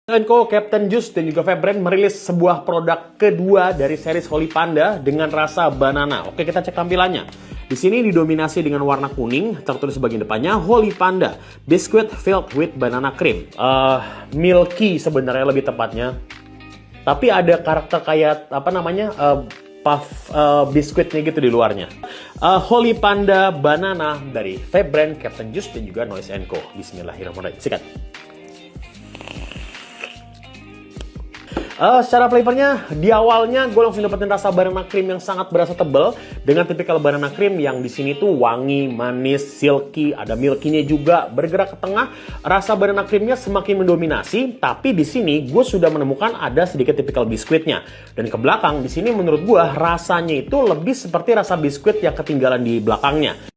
Co, Captain Juice dan juga Vape Brand merilis sebuah produk kedua dari series Holy Panda dengan rasa banana. Oke, kita cek tampilannya. Di sini didominasi dengan warna kuning, tertulis bagian depannya Holy Panda Biscuit filled with banana cream. Milky sebenarnya lebih tepatnya. Tapi ada karakter kayak apa namanya? Puff biskuitnya gitu di luarnya. Holy Panda Banana dari Vape Brand, Captain Juice dan juga Noise & Co. Bismillahirrahmanirrahim. Sikat. Secara flavornya, di awalnya gue langsung dapetin rasa banana cream yang sangat berasa tebal dengan tipikal banana cream yang di sini tuh wangi, manis, silky, ada milky-nya juga. Bergerak ke tengah, rasa banana creamnya semakin mendominasi, tapi di sini gue sudah menemukan ada sedikit tipikal biskuitnya. Dan ke belakang, di sini menurut gue rasanya itu lebih seperti rasa biskuit yang ketinggalan di belakangnya.